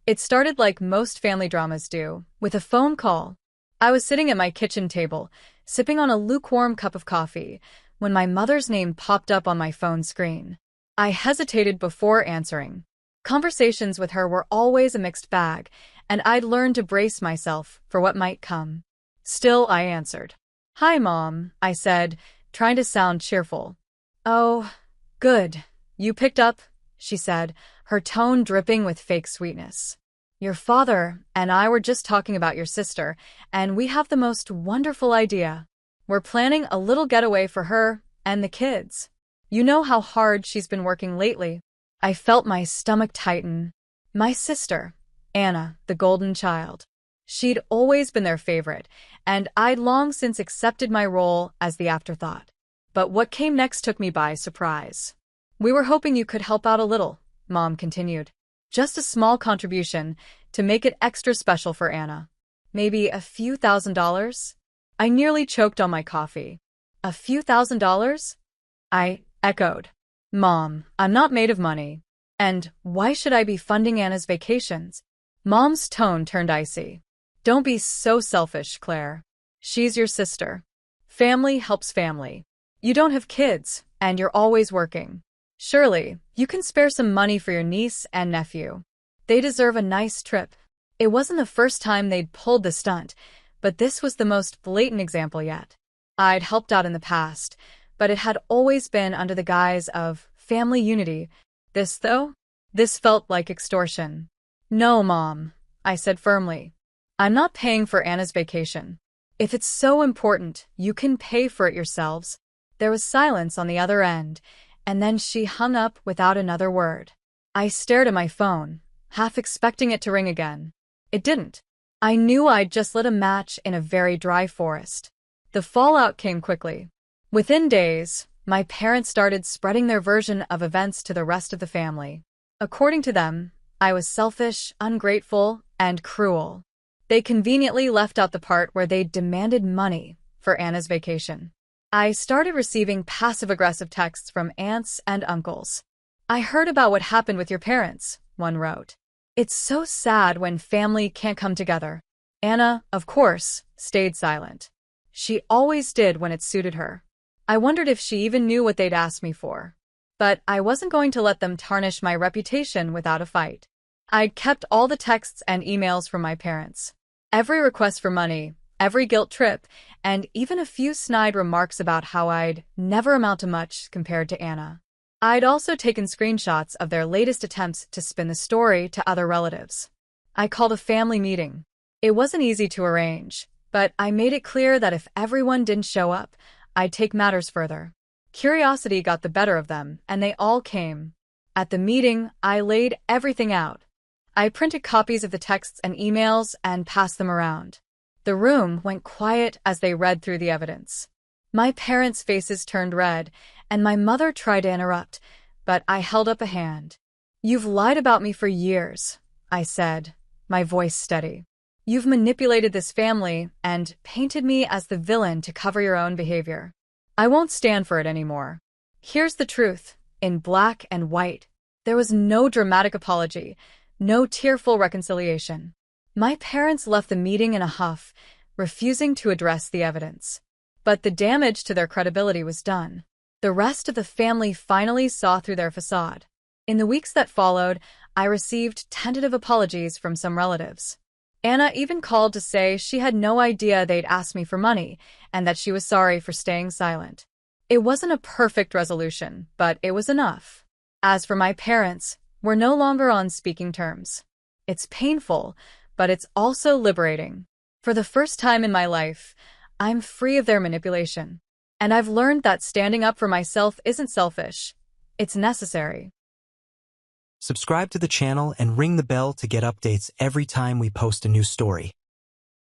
It started like most family dramas do, with a phone call. I was sitting at my kitchen table, sipping on a lukewarm cup of coffee, when my mother's name popped up on my phone screen. I hesitated before answering. Conversations with her were always a mixed bag, and I'd learned to brace myself for what might come. Still, I answered. "Hi, Mom," I said, trying to sound cheerful. "Oh, good. You picked up," she said, her tone dripping with fake sweetness. "Your father and I were just talking about your sister, and we have the most wonderful idea. We're planning a little getaway for her and the kids. You know how hard she's been working lately." I felt my stomach tighten. My sister, Anna, the golden child. She'd always been their favorite, and I'd long since accepted my role as the afterthought. But what came next took me by surprise. "We were hoping you could help out a little," Mom continued. "Just a small contribution to make it extra special for Anna. Maybe a few $1,000s?" I nearly choked on my coffee. "A few $1,000s?" I echoed. "Mom, I'm not made of money. And why should I be funding Anna's vacations?" Mom's tone turned icy. "Don't be so selfish, Claire. She's your sister. Family helps family. You don't have kids, and you're always working. Surely, you can spare some money for your niece and nephew. They deserve a nice trip." It wasn't the first time they'd pulled the stunt, but this was the most blatant example yet. I'd helped out in the past, but it had always been under the guise of family unity. This felt like extortion. "No, Mom," I said firmly. "I'm not paying for Anna's vacation. If it's so important, you can pay for it yourselves." There was silence on the other end, and then she hung up without another word. I stared at my phone, half expecting it to ring again. It didn't. I knew I'd just lit a match in a very dry forest. The fallout came quickly. Within days, my parents started spreading their version of events to the rest of the family. According to them, I was selfish, ungrateful, and cruel. They conveniently left out the part where they demanded money for Anna's vacation. I started receiving passive-aggressive texts from aunts and uncles. "I heard about what happened with your parents," one wrote. "It's so sad when family can't come together." Anna, of course, stayed silent. She always did when it suited her. I wondered if she even knew what they'd asked me for. But I wasn't going to let them tarnish my reputation without a fight. I'd kept all the texts and emails from my parents. Every request for money, every guilt trip, and even a few snide remarks about how I'd never amount to much compared to Anna. I'd also taken screenshots of their latest attempts to spin the story to other relatives. I called a family meeting. It wasn't easy to arrange, but I made it clear that if everyone didn't show up, I'd take matters further. Curiosity got the better of them, and they all came. At the meeting, I laid everything out. I printed copies of the texts and emails and passed them around. The room went quiet as they read through the evidence. My parents' faces turned red, and my mother tried to interrupt, but I held up a hand. "You've lied about me for years," I said, my voice steady. "You've manipulated this family and painted me as the villain to cover your own behavior. I won't stand for it anymore. Here's the truth, in black and white." There was no dramatic apology, no tearful reconciliation. My parents left the meeting in a huff, refusing to address the evidence. But the damage to their credibility was done. The rest of the family finally saw through their facade. In the weeks that followed, I received tentative apologies from some relatives. Anna even called to say she had no idea they'd asked me for money and that she was sorry for staying silent. It wasn't a perfect resolution, but it was enough. As for my parents, we're no longer on speaking terms. It's painful, but it's also liberating. For the first time in my life, I'm free of their manipulation. And I've learned that standing up for myself isn't selfish. It's necessary. Subscribe to the channel and ring the bell to get updates every time we post a new story.